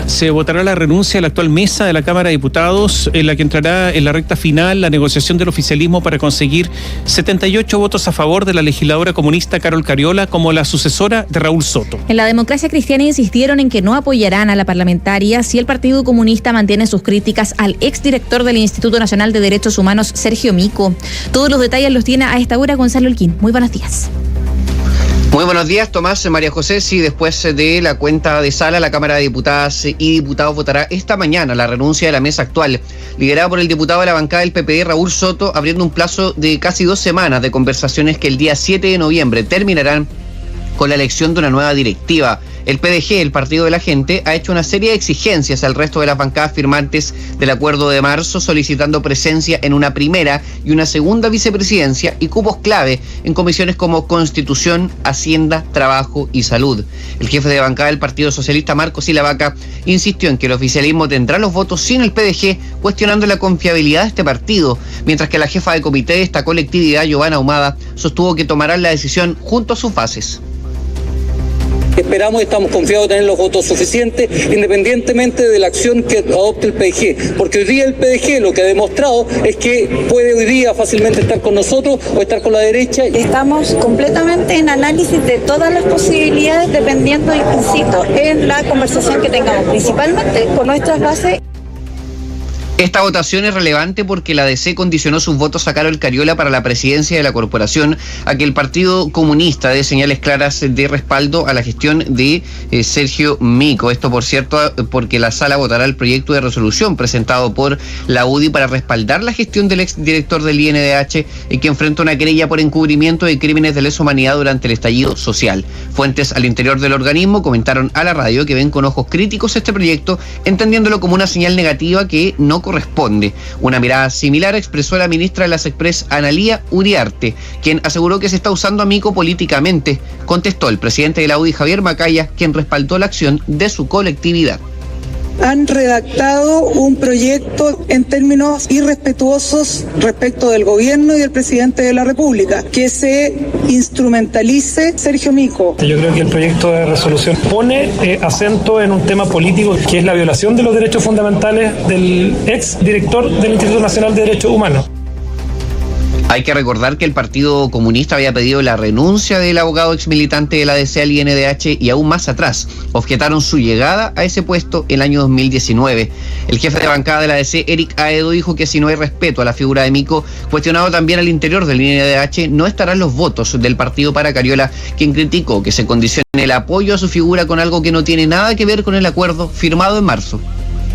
se votará la renuncia de la actual mesa de la Cámara de Diputados, en la que entrará en la recta final la negociación del oficialismo para conseguir 78 votos a favor de la legisladora comunista Carol Cariola como la sucesora de Raúl Soto. En la Democracia Cristiana insistieron en que no apoyarán a la parlamentaria si el Partido Comunista mantiene sus críticas al exdirector del Instituto Nacional de Derechos Humanos, Sergio Mico. Todos los detalles los tiene a esta hora Gonzalo Elquín. Muy buenos días. Muy buenos días, Tomás, María José. Sí, después de la cuenta de sala, la Cámara de Diputadas y Diputados votará esta mañana la renuncia de la mesa actual, liderada por el diputado de la bancada del PPD, Raúl Soto, abriendo un plazo de casi 2 semanas de conversaciones que el día 7 de noviembre terminarán con la elección de una nueva directiva. El PDG, el Partido de la Gente, ha hecho una serie de exigencias al resto de las bancadas firmantes del acuerdo de marzo, solicitando presencia en una primera y una segunda vicepresidencia y cupos clave en comisiones como Constitución, Hacienda, Trabajo y Salud. El jefe de bancada del Partido Socialista, Marcos Silavaca, insistió en que el oficialismo tendrá los votos sin el PDG, cuestionando la confiabilidad de este partido, mientras que la jefa de comité de esta colectividad, Giovanna Ahumada, sostuvo que tomarán la decisión junto a sus bases. Esperamos y estamos confiados de tener los votos suficientes, independientemente de la acción que adopte el PDG, porque hoy día el PDG lo que ha demostrado es que puede hoy día fácilmente estar con nosotros o estar con la derecha. Estamos completamente en análisis de todas las posibilidades, dependiendo, insisto, en la conversación que tengamos, principalmente con nuestras bases. Esta votación es relevante porque la DC condicionó sus votos a Carol Cariola para la presidencia de la corporación a que el Partido Comunista dé señales claras de respaldo a la gestión de Sergio Mico. Esto, por cierto, porque la sala votará el proyecto de resolución presentado por la UDI para respaldar la gestión del exdirector del INDH, que enfrenta una querella por encubrimiento de crímenes de lesa humanidad durante el estallido social. Fuentes al interior del organismo comentaron a la radio que ven con ojos críticos este proyecto, entendiéndolo como una señal negativa que no corresponde. Una mirada similar expresó la ministra de las Express, Analía Uriarte, quien aseguró que se está usando a Mico políticamente. Contestó el presidente de la UDI, Javier Macaya, quien respaldó la acción de su colectividad. Han redactado un proyecto en términos irrespetuosos respecto del gobierno y del presidente de la República, que se instrumentalice Sergio Mico. Yo creo que el proyecto de resolución pone acento en un tema político, que es la violación de los derechos fundamentales del ex director del Instituto Nacional de Derechos Humanos. Hay que recordar que el Partido Comunista había pedido la renuncia del abogado exmilitante de la DC al INDH y aún más atrás objetaron su llegada a ese puesto el año 2019. El jefe de bancada de la DC, Eric Aedo, dijo que si no hay respeto a la figura de Mico, cuestionado también al interior del INDH, no estarán los votos del partido para Cariola, quien criticó que se condicione el apoyo a su figura con algo que no tiene nada que ver con el acuerdo firmado en marzo.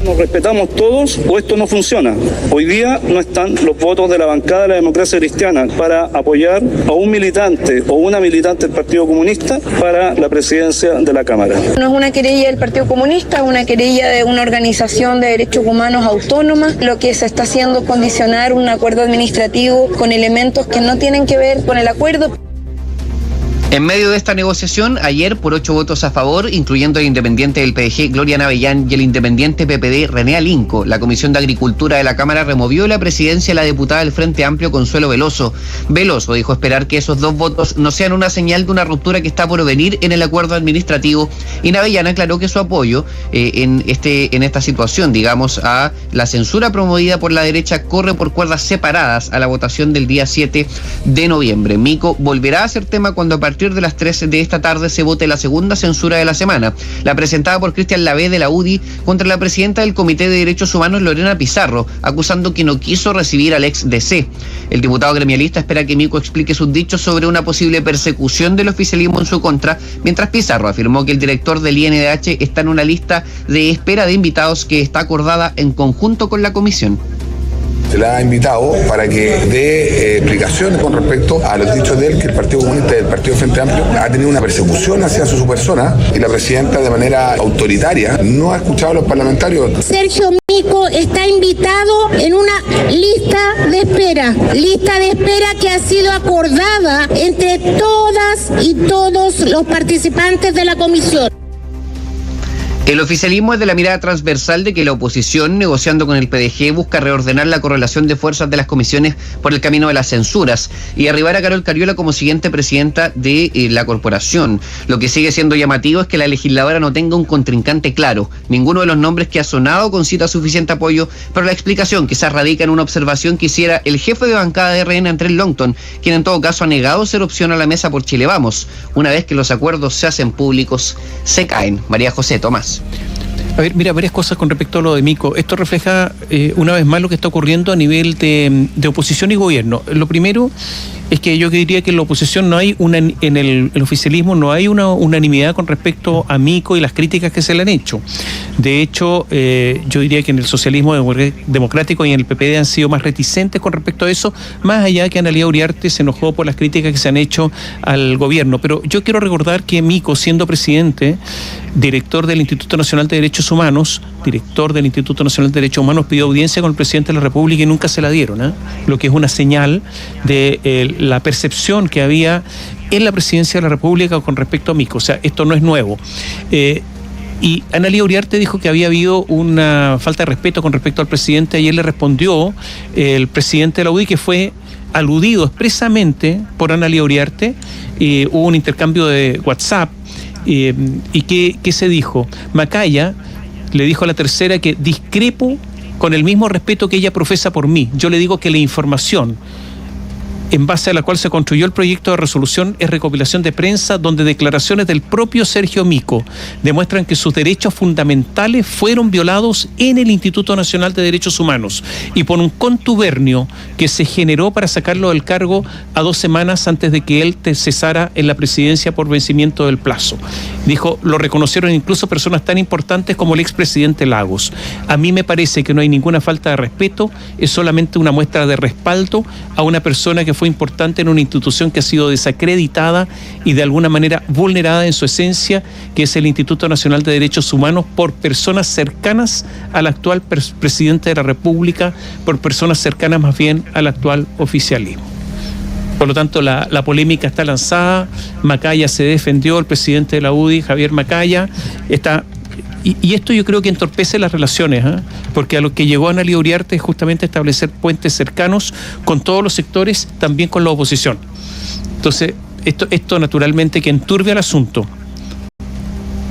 Nos respetamos todos o esto no funciona. Hoy día no están los votos de la bancada de la Democracia Cristiana para apoyar a un militante o una militante del Partido Comunista para la presidencia de la Cámara. No es una querella del Partido Comunista, es una querella de una organización de derechos humanos autónoma. Lo que se está haciendo es condicionar un acuerdo administrativo con elementos que no tienen que ver con el acuerdo. En medio de esta negociación, ayer, por 8 votos a favor, incluyendo el independiente del PDG, Gloria Navellán, y el independiente PPD, René Alinco, la Comisión de Agricultura de la Cámara removió la presidencia de la diputada del Frente Amplio, Consuelo Veloso. Veloso dijo esperar que esos 2 votos no sean una señal de una ruptura que está por venir en el acuerdo administrativo, y Navellán aclaró que su apoyo en esta situación, digamos, a la censura promovida por la derecha, corre por cuerdas separadas a la votación del día 7 de noviembre. Mico volverá a ser tema cuando a partir de las 3 de esta tarde se vote la segunda censura de la semana, la presentada por Cristian Lavé de la UDI contra la presidenta del Comité de Derechos Humanos, Lorena Pizarro, acusando que no quiso recibir al ex DC. El diputado gremialista espera que Mico explique sus dichos sobre una posible persecución del oficialismo en su contra, mientras Pizarro afirmó que el director del INDH está en una lista de espera de invitados que está acordada en conjunto con la comisión. Se la ha invitado para que dé explicaciones con respecto a los dichos de él, que el Partido Comunista y el Partido Frente Amplio ha tenido una persecución hacia su persona, y la presidenta, de manera autoritaria, no ha escuchado a los parlamentarios. Sergio Mico está invitado en una lista de espera que ha sido acordada entre todas y todos los participantes de la comisión. El oficialismo es de la mirada transversal de que la oposición, negociando con el PDG, busca reordenar la correlación de fuerzas de las comisiones por el camino de las censuras y arribar a Carol Cariola como siguiente presidenta de la corporación. Lo que sigue siendo llamativo es que la legisladora no tenga un contrincante claro. Ninguno de los nombres que ha sonado concita suficiente apoyo, pero la explicación quizás radica en una observación que hiciera el jefe de bancada de RN, Andrés Longton, quien en todo caso ha negado ser opción a la mesa por Chile Vamos. Una vez que los acuerdos se hacen públicos, se caen. María José Tomás. A ver, mira, varias cosas con respecto a lo de Mico. Esto refleja una vez más lo que está ocurriendo a nivel de oposición y gobierno. Lo primero es que yo diría que en la oposición no hay en el oficialismo no hay una unanimidad con respecto a Mico y las críticas que se le han hecho. De hecho, yo diría que en el socialismo democrático y en el PPD han sido más reticentes con respecto a eso, más allá que Analía Uriarte se enojó por las críticas que se han hecho al gobierno. Pero yo quiero recordar que Mico, siendo presidente, director del Instituto Nacional de Derechos Humanos, pidió audiencia con el presidente de la República y nunca se la dieron, lo que es una señal de la percepción que había en la presidencia de la República con respecto a Mico. O sea, esto no es nuevo. Y Analía Uriarte dijo que había habido una falta de respeto con respecto al presidente. Ayer le respondió el presidente de la UDI, que fue aludido expresamente por Analía Uriarte. Hubo un intercambio de WhatsApp. ¿Y qué se dijo? Macaya le dijo a la tercera que discrepo con el mismo respeto que ella profesa por mí. Yo le digo que la información en base a la cual se construyó el proyecto de resolución es recopilación de prensa donde declaraciones del propio Sergio Mico demuestran que sus derechos fundamentales fueron violados en el Instituto Nacional de Derechos Humanos y por un contubernio que se generó para sacarlo del cargo a 2 semanas antes de que él cesara en la presidencia por vencimiento del plazo. Dijo, lo reconocieron incluso personas tan importantes como el expresidente Lagos. A mí me parece que no hay ninguna falta de respeto, es solamente una muestra de respaldo a una persona que fue importante en una institución que ha sido desacreditada y de alguna manera vulnerada en su esencia, que es el Instituto Nacional de Derechos Humanos, por personas cercanas al actual presidente de la República, por personas cercanas más bien al actual oficialismo. Por lo tanto, la polémica está lanzada. Macaya se defendió, el presidente de la UDI, Javier Macaya, está... Y esto yo creo que entorpece las relaciones, porque a lo que llegó Analía Uriarte es justamente establecer puentes cercanos con todos los sectores, también con la oposición. Entonces, esto naturalmente que enturbia el asunto.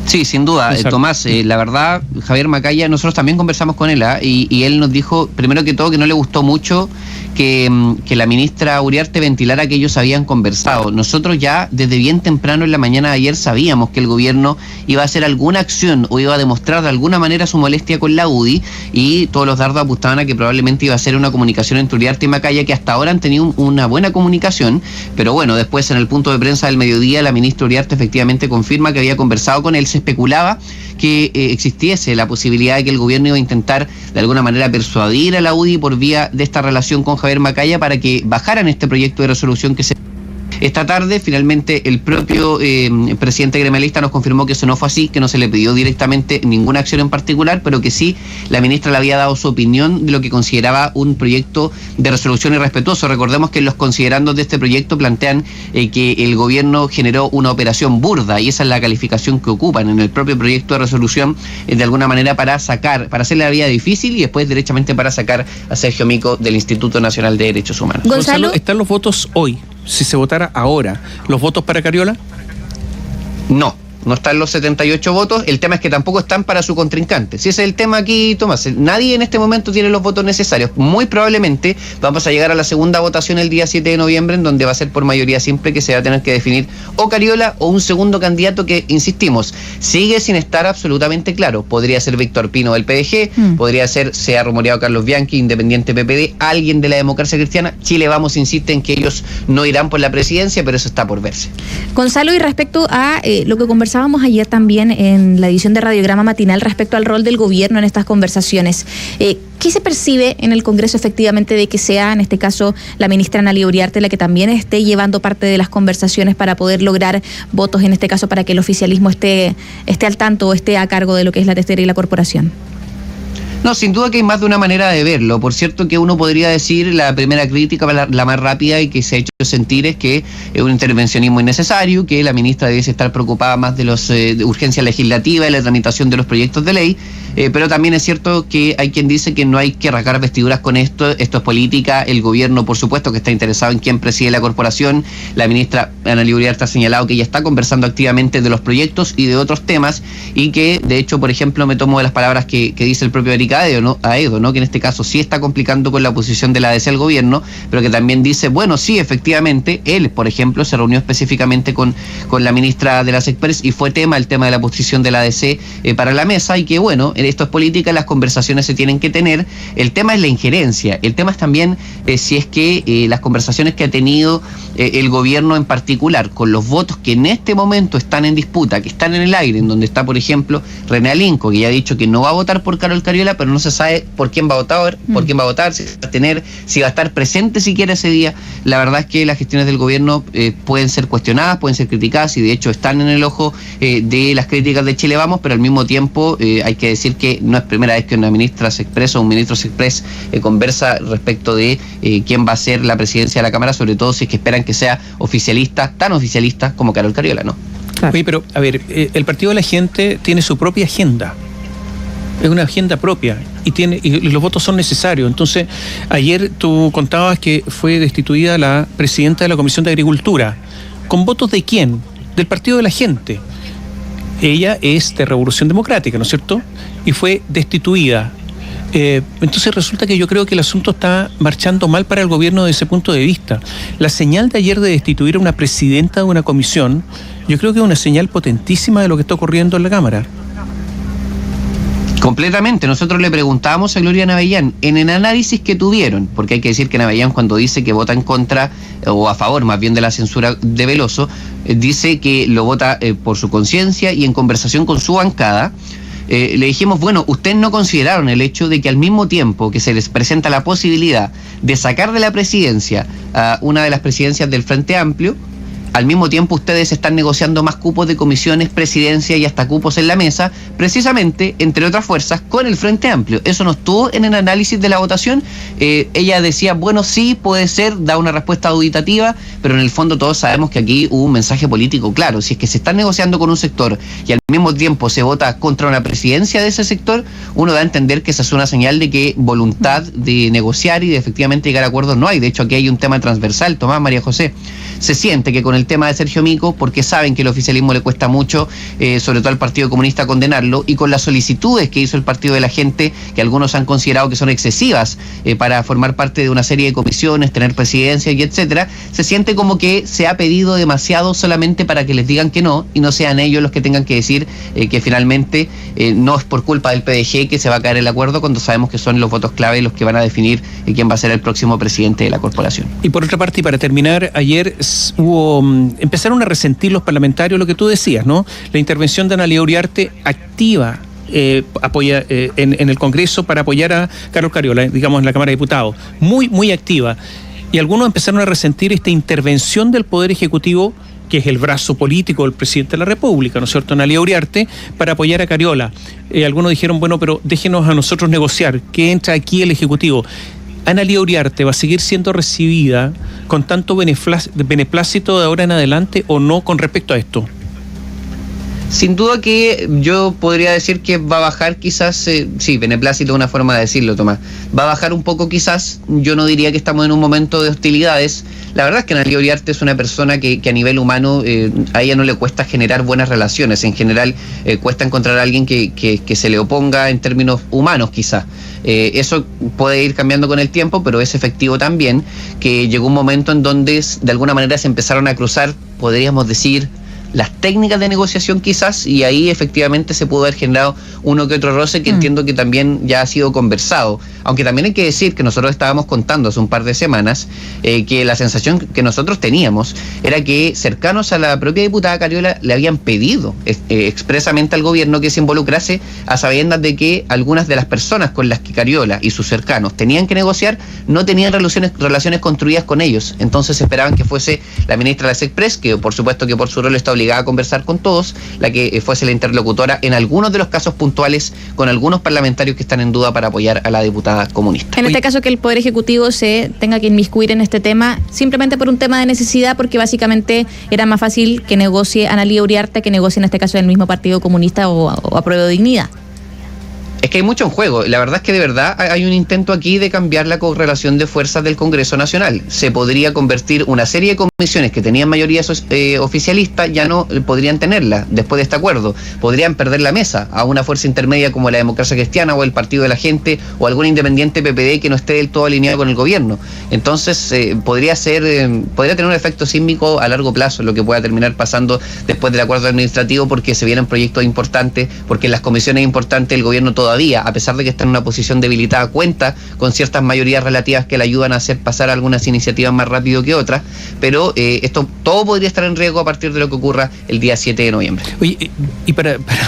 Sí, sin duda, Tomás, la verdad, Javier Macaya, nosotros también conversamos con él, y él nos dijo, primero que todo, que no le gustó mucho que la ministra Uriarte ventilara que ellos habían conversado. Nosotros ya desde bien temprano en la mañana de ayer sabíamos que el gobierno iba a hacer alguna acción o iba a demostrar de alguna manera su molestia con la UDI, y todos los dardos apuntaban a que probablemente iba a ser una comunicación entre Uriarte y Macaya, que hasta ahora han tenido una buena comunicación, pero bueno, después en el punto de prensa del mediodía la ministra Uriarte efectivamente confirma que había conversado con él. Se especulaba que existiese la posibilidad de que el gobierno iba a intentar de alguna manera persuadir a la UDI por vía de esta relación con Javier Macaya para que bajaran este proyecto de resolución que se... Esta tarde, finalmente, el propio presidente gremialista nos confirmó que eso no fue así, que no se le pidió directamente ninguna acción en particular, pero que sí la ministra le había dado su opinión de lo que consideraba un proyecto de resolución irrespetuoso. Recordemos que los considerandos de este proyecto plantean que el gobierno generó una operación burda, y esa es la calificación que ocupan en el propio proyecto de resolución, de alguna manera para hacerle la vida difícil y después derechamente para sacar a Sergio Mico del Instituto Nacional de Derechos Humanos. Gonzalo, ¿están los votos hoy? Si se votara ahora, ¿los votos para Cariola? No están los 78 votos. El tema es que tampoco están para su contrincante. Si ese es el tema aquí, Tomás, nadie en este momento tiene los votos necesarios. Muy probablemente vamos a llegar a la segunda votación el día 7 de noviembre, en donde va a ser por mayoría simple que se va a tener que definir o Cariola o un segundo candidato que, insistimos, sigue sin estar absolutamente claro. Podría ser Víctor Pino del PDG, podría ser, se ha rumoreado Carlos Bianchi, independiente PPD, alguien de la Democracia Cristiana. Chile Vamos insiste en que ellos no irán por la presidencia, pero eso está por verse. Gonzalo, y respecto a lo que conversábamos ayer también en la edición de Radiograma Matinal respecto al rol del gobierno en estas conversaciones, ¿qué se percibe en el Congreso efectivamente de que sea, en este caso, la ministra Analía Uriarte la que también esté llevando parte de las conversaciones para poder lograr votos, en este caso para que el oficialismo esté al tanto o esté a cargo de lo que es la testera y la corporación? No, sin duda que hay más de una manera de verlo. Por cierto que uno podría decir, la primera crítica, la más rápida y que se ha hecho sentir, es que es un intervencionismo innecesario, que la ministra debiese estar preocupada más de los de urgencia legislativa y la tramitación de los proyectos de ley, pero también es cierto que hay quien dice que no hay que rasgar vestiduras con esto es política, el gobierno por supuesto que está interesado en quién preside la corporación, la ministra Analía Uriarte ha señalado que ella está conversando activamente de los proyectos y de otros temas, y que de hecho, por ejemplo, me tomo de las palabras que dice el propio Erika Aedo, ¿no? Que en este caso sí está complicando con la posición de la ADC al gobierno, pero que también dice, bueno, sí, efectivamente, él, por ejemplo, se reunió específicamente con la ministra de las Express y fue el tema de la posición de la ADC para la mesa, y que bueno, esto es política, las conversaciones se tienen que tener, el tema es la injerencia, el tema es también si es que las conversaciones que ha tenido el gobierno en particular, con los votos que en este momento están en disputa, que están en el aire, en donde está, por ejemplo, René Linco, que ya ha dicho que no va a votar por Carol Cariola, pero no se sabe por quién va a votar, si va a tener, si va a estar presente siquiera ese día. La verdad es que las gestiones del gobierno pueden ser cuestionadas, pueden ser criticadas, y de hecho están en el ojo de las críticas de Chile Vamos, pero al mismo tiempo hay que decir que no es primera vez que una ministra se expresa o un ministro se expresa, conversa respecto de quién va a ser la presidencia de la Cámara, sobre todo si es que esperan que sea oficialista, tan oficialista como Carol Cariola, ¿no? Claro. Oye, pero a ver, el Partido de la Gente tiene su propia agenda. Es una agenda propia y los votos son necesarios. Entonces, ayer tú contabas que fue destituida la presidenta de la Comisión de Agricultura. ¿Con votos de quién? Del Partido de la Gente. Ella es de Revolución Democrática, ¿no es cierto? Y fue destituida. Entonces resulta que yo creo que el asunto está marchando mal para el gobierno desde ese punto de vista. La señal de ayer de destituir a una presidenta de una comisión, yo creo que es una señal potentísima de lo que está ocurriendo en la Cámara. Completamente. Nosotros le preguntábamos a Gloria Navellán en el análisis que tuvieron, porque hay que decir que Navellán, cuando dice que vota en contra o a favor más bien de la censura de Veloso, dice que lo vota por su conciencia y en conversación con su bancada. Le dijimos, bueno, ustedes no consideraron el hecho de que al mismo tiempo que se les presenta la posibilidad de sacar de la presidencia a una de las presidencias del Frente Amplio, al mismo tiempo ustedes están negociando más cupos de comisiones, presidencia y hasta cupos en la mesa, precisamente, entre otras fuerzas, con el Frente Amplio. Eso no estuvo en el análisis de la votación. Ella decía, bueno, sí, puede ser, da una respuesta auditativa, pero en el fondo todos sabemos que aquí hubo un mensaje político claro. Si es que se está negociando con un sector y al mismo tiempo se vota contra una presidencia de ese sector, uno da a entender que esa es una señal de que voluntad de negociar y de efectivamente llegar a acuerdos no hay. De hecho, aquí hay un tema transversal, Tomás, María José. Se siente que con el tema de Sergio Mico, porque saben que el oficialismo le cuesta mucho, sobre todo al Partido Comunista, condenarlo, y con las solicitudes que hizo el Partido de la Gente, que algunos han considerado que son excesivas para formar parte de una serie de comisiones, tener presidencia y etcétera, se siente como que se ha pedido demasiado solamente para que les digan que no, y no sean ellos los que tengan que decir que finalmente no es por culpa del PDG que se va a caer el acuerdo, cuando sabemos que son los votos clave los que van a definir quién va a ser el próximo presidente de la corporación. Y por otra parte, y para terminar, ayer empezaron a resentir los parlamentarios lo que tú decías, ¿no? La intervención de Analía Uriarte activa apoya en el Congreso para apoyar a Carol Cariola, digamos, en la Cámara de Diputados, muy activa. Y algunos empezaron a resentir esta intervención del Poder Ejecutivo, que es el brazo político del presidente de la República, ¿no es cierto?, Analía Uriarte, para apoyar a Cariola. Algunos dijeron, bueno, pero déjenos a nosotros negociar, que entra aquí el Ejecutivo. ¿Analía Uriarte va a seguir siendo recibida con tanto beneplácito de ahora en adelante o no con respecto a esto? Sin duda que yo podría decir que va a bajar quizás, sí, beneplácito es una forma de decirlo, Tomás, va a bajar un poco quizás. Yo no diría que estamos en un momento de hostilidades. La verdad es que Analía Uriarte es una persona que a nivel humano a ella no le cuesta generar buenas relaciones. En general cuesta encontrar a alguien que se le oponga en términos humanos quizás. Eso puede ir cambiando con el tiempo, pero es efectivo también que llegó un momento en donde de alguna manera se empezaron a cruzar, podríamos decir, las técnicas de negociación quizás, y ahí efectivamente se pudo haber generado uno que otro roce que entiendo que también ya ha sido conversado. Aunque también hay que decir que nosotros estábamos contando hace un par de semanas que la sensación que nosotros teníamos era que cercanos a la propia diputada Cariola le habían pedido expresamente al gobierno que se involucrase, a sabiendas de que algunas de las personas con las que Cariola y sus cercanos tenían que negociar no tenían relaciones construidas con ellos. Entonces esperaban que fuese la ministra de las Express, que por supuesto que por su rol está obligada obligada a conversar con todos, la que fuese la interlocutora en algunos de los casos puntuales con algunos parlamentarios que están en duda para apoyar a la diputada comunista. En este caso, que el Poder Ejecutivo se tenga que inmiscuir en este tema simplemente por un tema de necesidad, porque básicamente era más fácil que negocie Analía Uriarte que negocie en este caso el mismo Partido Comunista o Apruebo Dignidad. Es que hay mucho en juego. La verdad es que de verdad hay un intento aquí de cambiar la correlación de fuerzas del Congreso Nacional. Se podría convertir una serie de comisiones que tenían mayoría oficialista, ya no podrían tenerla después de este acuerdo. Podrían perder la mesa a una fuerza intermedia como la Democracia Cristiana o el Partido de la Gente o algún independiente PPD que no esté del todo alineado con el gobierno. Entonces podría tener un efecto sísmico a largo plazo lo que pueda terminar pasando después del acuerdo administrativo, porque se vienen proyectos importantes, porque en las comisiones importantes el gobierno todavía, a pesar de que está en una posición debilitada, cuenta con ciertas mayorías relativas que le ayudan a hacer pasar algunas iniciativas más rápido que otras, pero esto todo podría estar en riesgo a partir de lo que ocurra el día 7 de noviembre. Oye, y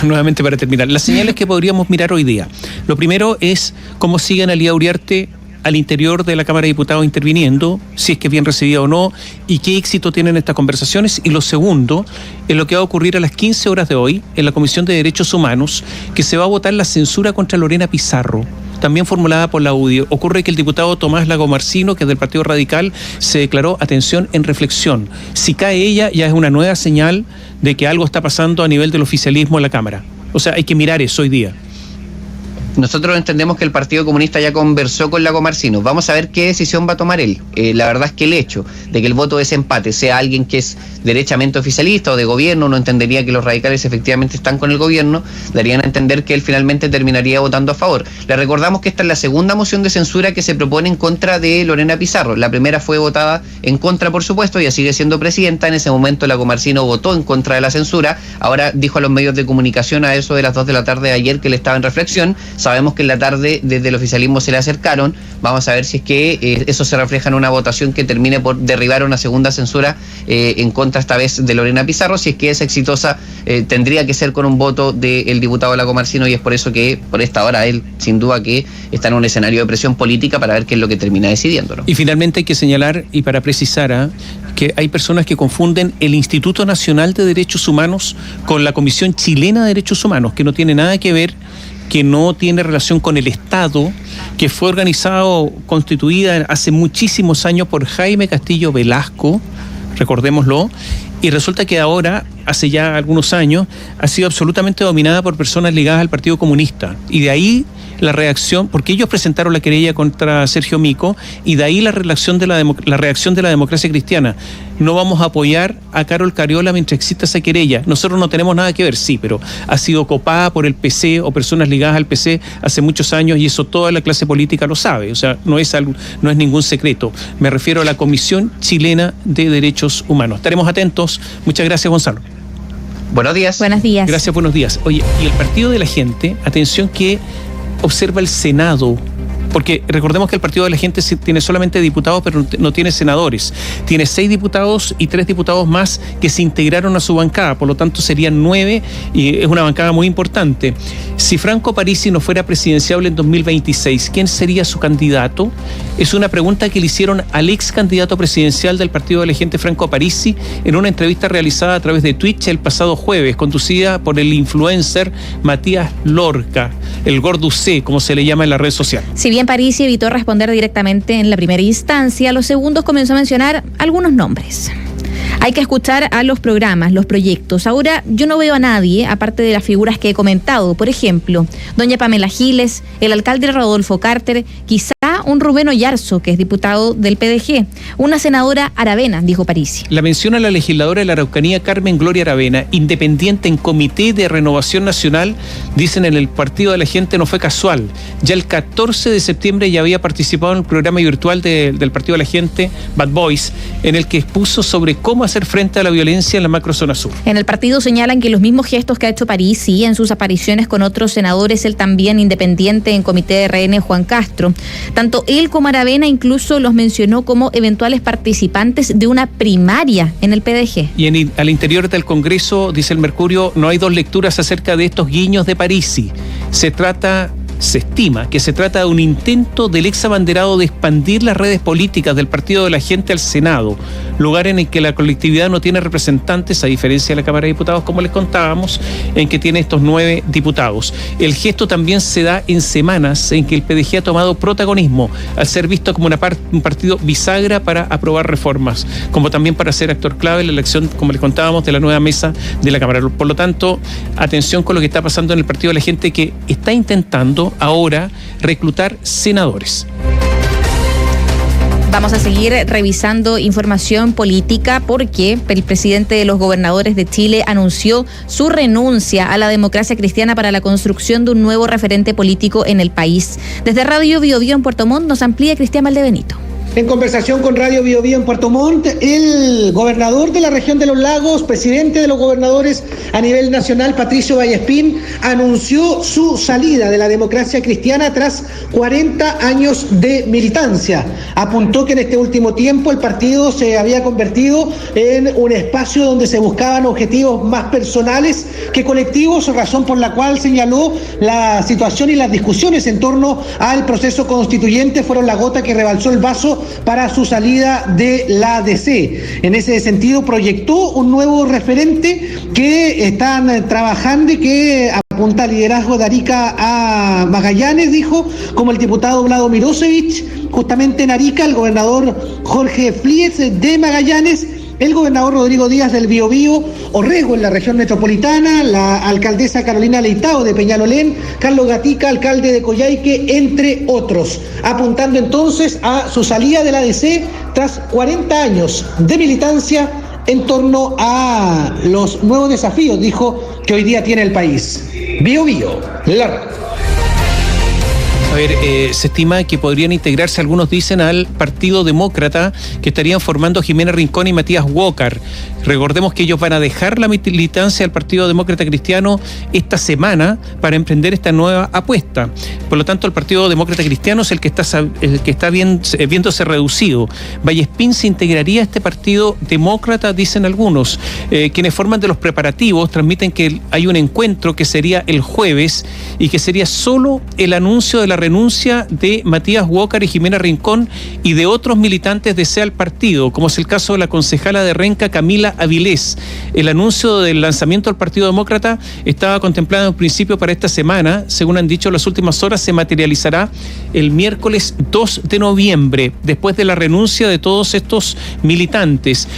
nuevamente para terminar, las señales que podríamos mirar hoy día. Lo primero es cómo sigue Analía Uriarte al interior de la Cámara de Diputados interviniendo, si es que es bien recibida o no, y qué éxito tienen estas conversaciones. Y lo segundo es lo que va a ocurrir a las 15 horas de hoy en la Comisión de Derechos Humanos, que se va a votar la censura contra Lorena Pizarro, también formulada por la UDI. Ocurre que el diputado Tomás Lagomarsino, que es del Partido Radical, se declaró, atención, en reflexión. Si cae ella, ya es una nueva señal de que algo está pasando a nivel del oficialismo en la Cámara. O sea, hay que mirar eso hoy día. Nosotros entendemos que el Partido Comunista ya conversó con Lagomarsino. Vamos a ver qué decisión va a tomar él. La verdad es que el hecho de que el voto de desempate sea alguien que es derechamente oficialista o de gobierno, uno entendería que los radicales efectivamente están con el gobierno, darían a entender que él finalmente terminaría votando a favor. Le recordamos que esta es la segunda moción de censura que se propone en contra de Lorena Pizarro. La primera fue votada en contra, por supuesto, ella sigue siendo presidenta. En ese momento Lagomarsino votó en contra de la censura. Ahora dijo a los medios de comunicación a eso de las 2 de la tarde de ayer que él estaba en reflexión. Sabemos que en la tarde desde el oficialismo se le acercaron. Vamos a ver si es que eso se refleja en una votación que termine por derribar una segunda censura en contra esta vez de Lorena Pizarro. Si es que es exitosa, tendría que ser con un voto del diputado Lagomarsino, y es por eso que por esta hora él sin duda que está en un escenario de presión política para ver qué es lo que termina decidiendo, ¿no? Y finalmente hay que señalar, y para precisar, que hay personas que confunden el Instituto Nacional de Derechos Humanos con la Comisión Chilena de Derechos Humanos, que no tiene nada que ver, que no tiene relación con el Estado, que fue constituida hace muchísimos años por Jaime Castillo Velasco, recordémoslo, y resulta que ahora, hace ya algunos años, ha sido absolutamente dominada por personas ligadas al Partido Comunista. Y de ahí la reacción, porque ellos presentaron la querella contra Sergio Mico, y de ahí la reacción de la Democracia Cristiana. No vamos a apoyar a Carol Cariola mientras exista esa querella. Nosotros no tenemos nada que ver, sí, pero ha sido copada por el PC o personas ligadas al PC hace muchos años, y eso toda la clase política lo sabe. O sea, no es ningún secreto. Me refiero a la Comisión Chilena de Derechos Humanos. Estaremos atentos. Muchas gracias, Gonzalo. Buenos días. Buenos días. Gracias, buenos días. Oye, y el Partido de la Gente, atención que observa el Senado, porque recordemos que el Partido de la Gente tiene solamente diputados, pero no tiene senadores. Tiene 6 diputados y 3 diputados más que se integraron a su bancada, por lo tanto serían 9, y es una bancada muy importante. Si Franco Parisi no fuera presidenciable en 2026, ¿quién sería su candidato? Es una pregunta que le hicieron al ex candidato presidencial del Partido de la Gente, Franco Parisi, en una entrevista realizada a través de Twitch el pasado jueves, conducida por el influencer Matías Lorca, el Gordo C, como se le llama en la red social. Si bien Parisi evitó responder directamente en la primera instancia, los segundos comenzó a mencionar algunos nombres. Hay que escuchar a los programas, los proyectos. Ahora yo no veo a nadie, aparte de las figuras que he comentado. Por ejemplo, doña Pamela Giles, el alcalde Rodolfo Carter, quizá un Rubén Oyarzo, que es diputado del PDG, una senadora Aravena, dijo Parisi. La mención a la legisladora de la Araucanía, Carmen Gloria Aravena, independiente en Comité de Renovación Nacional, dicen en el Partido de la Gente, no fue casual. Ya el 14 de septiembre ya había participado en el programa virtual del Partido de la Gente, Bad Boys, en el que expuso sobre cómo hacer frente a la violencia en la macrozona sur. En el partido señalan que los mismos gestos que ha hecho Parisi en sus apariciones con otros senadores, él también independiente en Comité de RN, Juan Castro. Tanto él como Aravena incluso los mencionó como eventuales participantes de una primaria en el PDG. Y al interior del Congreso, dice el Mercurio, no hay dos lecturas acerca de estos guiños de Parisi. Se estima que se trata de un intento del ex abanderado de expandir las redes políticas del Partido de la Gente al Senado. lugar en el que la colectividad no tiene representantes, a diferencia de la Cámara de Diputados, como les contábamos, en que tiene estos 9 diputados. El gesto también se da en semanas en que el PDG ha tomado protagonismo, al ser visto como un partido bisagra para aprobar reformas, como también para ser actor clave en la elección, como les contábamos, de la nueva mesa de la Cámara. Por lo tanto, atención con lo que está pasando en el Partido de la Gente, que está intentando ahora reclutar senadores. Vamos a seguir revisando información política porque el presidente de los gobernadores de Chile anunció su renuncia a la democracia cristiana para la construcción de un nuevo referente político en el país. Desde Radio Bio Bio en Puerto Montt nos amplía Cristian Valdebenito. En conversación con Radio Bio Bio en Puerto Montt, el gobernador de la región de los Lagos, presidente de los gobernadores a nivel nacional, Patricio Vallespín, anunció su salida de la democracia cristiana tras 40 años de militancia. Apuntó que en este último tiempo el partido se había convertido en un espacio donde se buscaban objetivos más personales que colectivos, razón por la cual señaló la situación y las discusiones en torno al proceso constituyente fueron la gota que rebalsó el vaso para su salida de la ADC. En ese sentido, proyectó un nuevo referente que están trabajando y que apunta al liderazgo de Arica a Magallanes, dijo, como el diputado Vlado Mirosevich, justamente en Arica, el gobernador Jorge Flies de Magallanes, el gobernador Rodrigo Díaz del Biobío, Orrego en la región metropolitana, la alcaldesa Carolina Leitao de Peñalolén, Carlos Gatica, alcalde de Coyhaique, entre otros, apuntando entonces a su salida de la ADC tras 40 años de militancia en torno a los nuevos desafíos, dijo, que hoy día tiene el país. Biobío, la... A ver, se estima que podrían integrarse, algunos dicen, al Partido Demócrata, que estarían formando Jimena Rincón y Matías Walker. Recordemos que ellos van a dejar la militancia del Partido Demócrata Cristiano esta semana para emprender esta nueva apuesta. Por lo tanto, el Partido Demócrata Cristiano es el que está viéndose reducido. Vallespín se integraría a este Partido Demócrata, dicen algunos. Quienes forman de los preparativos transmiten que hay un encuentro que sería el jueves y que sería solo el anuncio de la renuncia de Matías Walker y Jimena Rincón y de otros militantes de SEA al partido, como es el caso de la concejala de Renca, Camila Avilés. El anuncio del lanzamiento del Partido Demócrata estaba contemplado en principio para esta semana. Según han dicho en las últimas horas, se materializará el miércoles 2 de noviembre, después de la renuncia de todos estos militantes.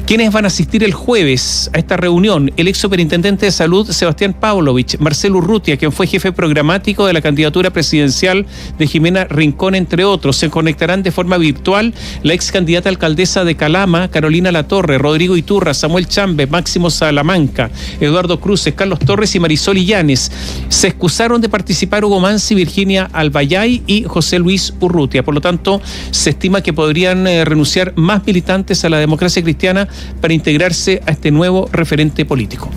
¿Quiénes van a asistir el jueves a esta reunión? El ex superintendente de salud, Sebastián Pavlovich, Marcelo Urrutia, quien fue jefe programático de la candidatura presidencial de Jimena Rincón, entre otros. Se conectarán de forma virtual la ex candidata alcaldesa de Calama, Carolina Latorre, Rodrigo Iturra, Samuel Chambe, Máximo Salamanca, Eduardo Cruces, Carlos Torres y Marisol Illanes. Se excusaron de participar Hugo Mansi, Virginia Albayay y José Luis Urrutia. Por lo tanto, se estima que podrían renunciar más militantes a la democracia cristiana para integrarse a este nuevo referente político.